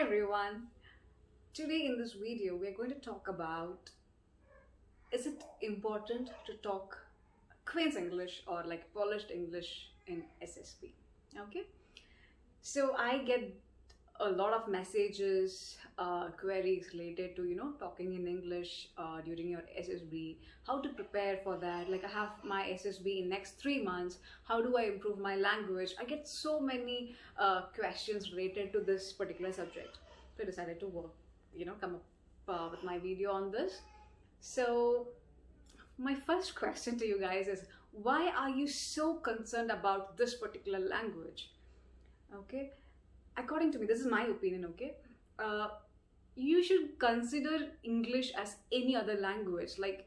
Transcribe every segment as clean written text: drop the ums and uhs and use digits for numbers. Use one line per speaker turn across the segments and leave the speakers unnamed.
everyone. Today in this video we are going to talk about, is it important to talk Queen's English or like polished English in SSB? Okay, so I get a lot of messages, queries related to talking in English during your SSB, how to prepare for that. Like, I have my SSB in next 3 months, how do I improve my language? I get so many questions related to this particular subject, so I decided to come up with my video on this. So my first question to you guys is, why are you so concerned about this particular language? Okay, according to me, this is my opinion. Okay, you should consider English as any other language. Like,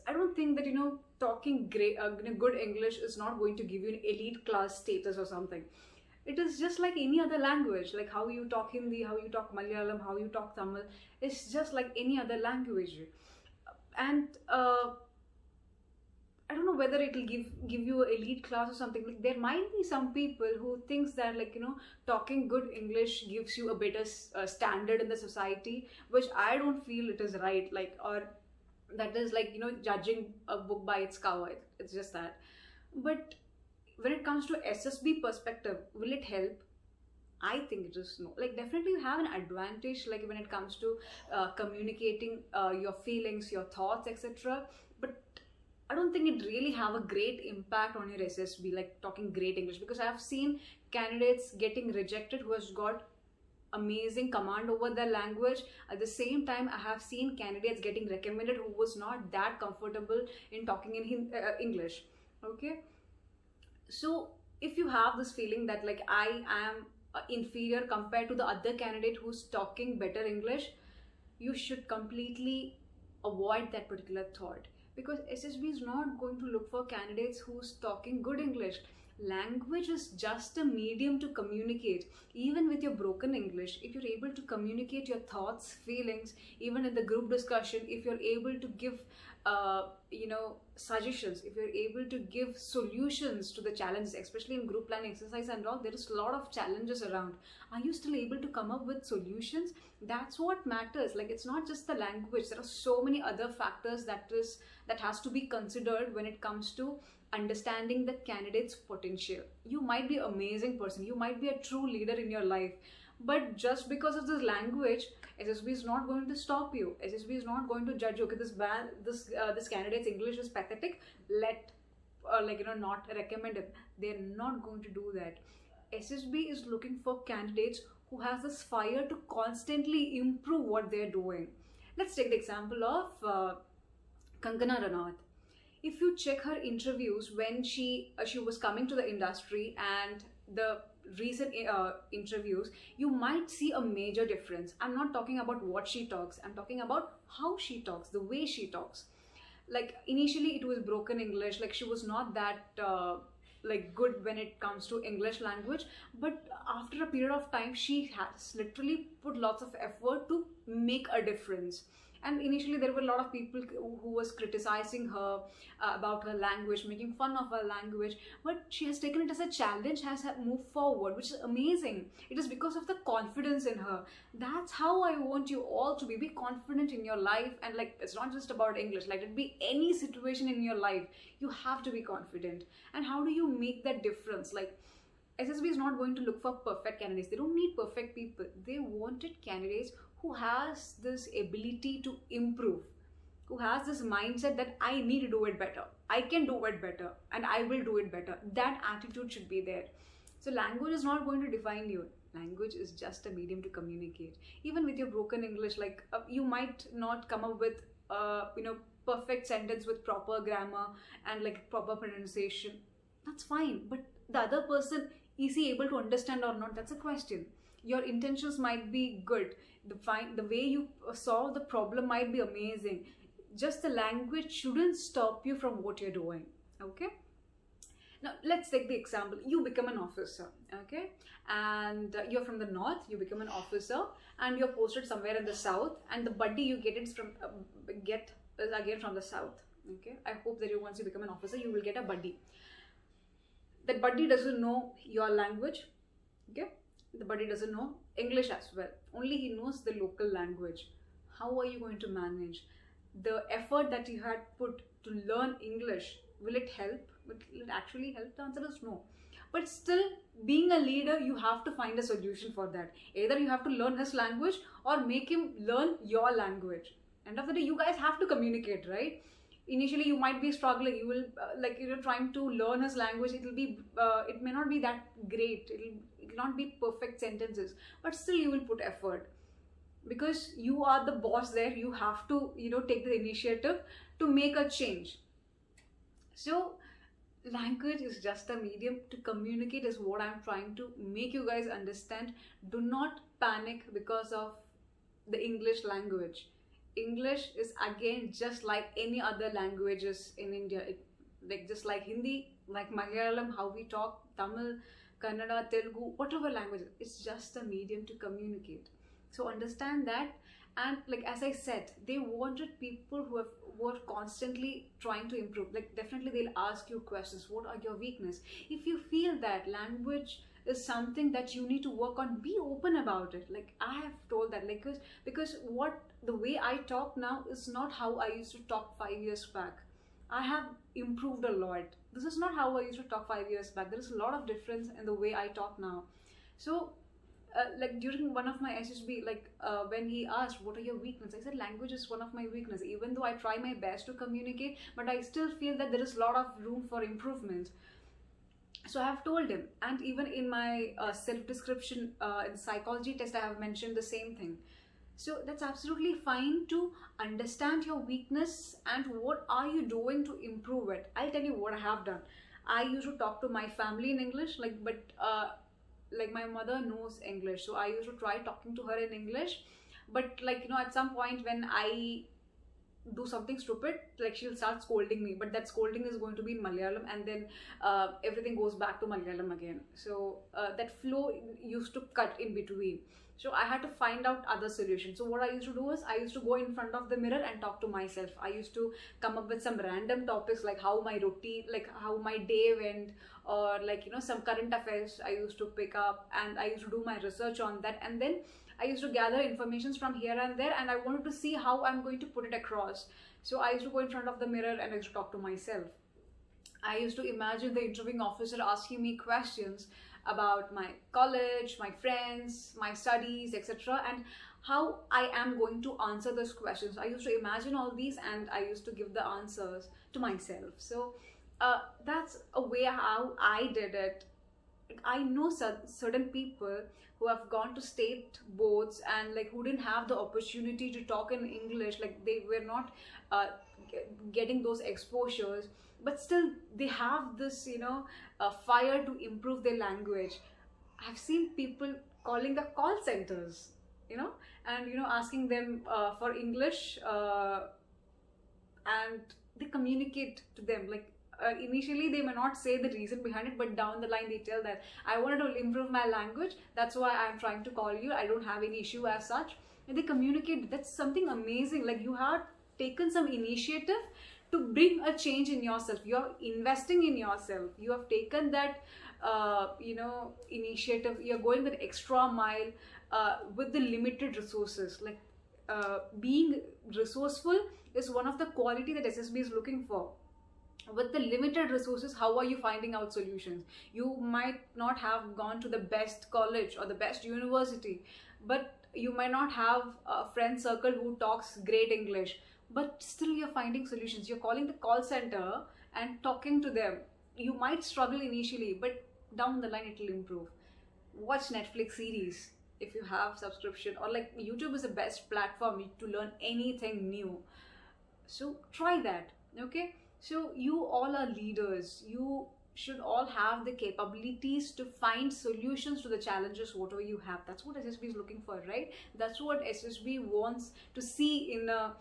I don't think that talking great good English is not going to give you an elite class status or something. It is just like any other language, like how you talk Hindi, how you talk Malayalam, how you talk Tamil. It's just like any other language. And I don't know whether it will give you an elite class or something. Like, there might be some people who thinks that, like, talking good English gives you a better standard in the society, which I don't feel it is right. Like, or that is like judging a book by its cover. It's just that. But when it comes to SSB perspective, will it help? I think it is no. Like, definitely you have an advantage, like when it comes to communicating your feelings, your thoughts, etc. But I don't think it really have a great impact on your SSB, like talking great English, because I have seen candidates getting rejected who has got amazing command over their language. At the same time, I have seen candidates getting recommended who was not that comfortable in talking in English. Okay, so if you have this feeling that, like, I am inferior compared to the other candidate who's talking better English, you should completely avoid that particular thought, because SSB is not going to look for candidates who's talking good English. Language is just a medium to communicate. Even with your broken English, if you're able to communicate your thoughts, feelings, even in the group discussion, if you're able to give suggestions, if you're able to give solutions to the challenges, especially in group planning exercise and all, there is a lot of challenges around. Are you still able to come up with solutions? That's what matters. Like, it's not just the language. There are so many other factors that has to be considered when it comes to understanding the candidate's potential. You might be an amazing person, you might be a true leader in your life, but just because of this language, SSB is not going to stop you. SSB is not going to judge you. Okay, this candidate's English is pathetic, not recommend it. They're not going to do that. SSB is looking for candidates who has this fire to constantly improve what they're doing. Let's take the example of Kangana Ranaut. If you check her interviews when she was coming to the industry and the recent interviews, you might see a major difference. I'm not talking about what she talks, I'm talking about how she talks, the way she talks. Like, initially it was broken English, like she was not that good when it comes to English language, but after a period of time she has literally put lots of effort to make a difference. And initially there were a lot of people who was criticizing her about her language, making fun of her language, but she has taken it as a challenge, has moved forward, which is amazing. It is because of the confidence in her. That's how I want you all to be confident in your life. And like, it's not just about English, like it be any situation in your life, you have to be confident. And how do you make that difference? Like, SSB is not going to look for perfect candidates. They don't need perfect people. They wanted candidates who has this ability to improve, who has this mindset that I need to do it better, I can do it better, and I will do it better. That attitude should be there. So language is not going to define you. Language is just a medium to communicate. Even with your broken English, like you might not come up with perfect sentence with proper grammar and like proper pronunciation. That's fine, but the other person, is he able to understand or not? That's a question. Your intentions might be good, the way you solve the problem might be amazing. Just the language shouldn't stop you from what you're doing. Okay, now let's take the example. You become an officer, okay, and you're from the north, you become an officer and you're posted somewhere in the south, and the buddy you get is again from the south. Okay, I hope that once you become an officer, you will get a buddy. That buddy doesn't know your language. Okay, but he doesn't know English as well. Only he knows the local language. How are you going to manage? The effort that you had put to learn English, will it help? Will it actually help? The answer is no. But still, being a leader, you have to find a solution for that. Either you have to learn his language or make him learn your language. End of the day, you guys have to communicate, right? Initially you might be struggling, you will like you're trying to learn his language, it may not be that great, it'll not be perfect sentences, but still you will put effort, because you are the boss there. You have to, take the initiative to make a change. So language is just a medium to communicate, is what I'm trying to make you guys understand. Do not panic because of the English language. English is again just like any other languages in India. Like just like Hindi, like Malayalam, how we talk, Tamil, Kannada, Telugu, whatever language, it's just a medium to communicate. So understand that. And like as I said, they wanted people were constantly trying to improve. Like definitely they'll ask you questions. What are your weaknesses? If you feel that language is something that you need to work on, be open about it. Like I have told that, like, because what the way I talk now is not how I used to talk 5 years back. I have improved a lot. This is not how I used to talk 5 years back. There is a lot of difference in the way I talk now. So like during one of my SSB, like when he asked what are your weaknesses, I said language is one of my weaknesses. Even though I try my best to communicate, but I still feel that there is a lot of room for improvement. So I have told him, and even in my self-description in psychology test, I have mentioned the same thing. So that's absolutely fine to understand your weakness and what are you doing to improve it. I'll tell you what I have done. I used to talk to my family in English, like my mother knows English, so I used to try talking to her in English. But at some point when I do something stupid, like she'll start scolding me, but that scolding is going to be in Malayalam, and then everything goes back to Malayalam again. So that flow used to cut in between. So I had to find out other solutions. So what I used to do is I used to go in front of the mirror and talk to myself. I used to come up with some random topics, like how my routine, like how my day went, or some current affairs I used to pick up, and I used to do my research on that, and then I used to gather informations from here and there, and I wanted to see how I'm going to put it across. So I used to go in front of the mirror and I used to talk to myself. I used to imagine the interviewing officer asking me questions about my college, my friends, my studies, etc., and how I am going to answer those questions. I used to imagine all these and I used to give the answers to myself. So that's a way how I did it. I know certain people who have gone to state boards and who didn't have the opportunity to talk in English, like they were not getting those exposures, but still they have this fire to improve their language. I've seen people calling the call centers, and asking them for English, and they communicate to them initially they may not say the reason behind it, but down the line they tell that I wanted to improve my language, that's why I'm trying to call you, I don't have any issue as such. And they communicate. That's something amazing. Like you have taken some initiative to bring a change in yourself. You're investing in yourself. You have taken that initiative. You're going that extra mile with the limited resources. Being resourceful is one of the quality that SSB is looking for. With the limited resources, how are you finding out solutions? You might not have gone to the best college or the best university, but you might not have a friend circle who talks great English, but still you're finding solutions. You're calling the call center and talking to them. You might struggle initially, but down the line it will improve. Watch Netflix series if you have subscription, or YouTube is the best platform to learn anything new. So try that, okay? So you all are leaders. You should all have the capabilities to find solutions to the challenges, whatever you have. That's what SSB is looking for, right? That's what SSB wants to see in a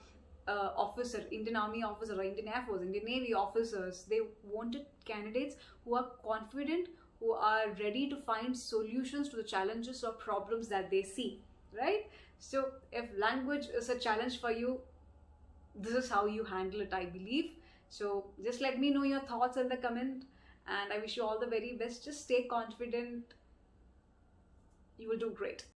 officer, Indian Army officer, or Indian Air Force, Indian Navy officers. They wanted candidates who are confident, who are ready to find solutions to the challenges or problems that they see, right? So if language is a challenge for you, this is how you handle it, I believe. So just let me know your thoughts in the comment, and I wish you all the very best. Just stay confident. you will do great.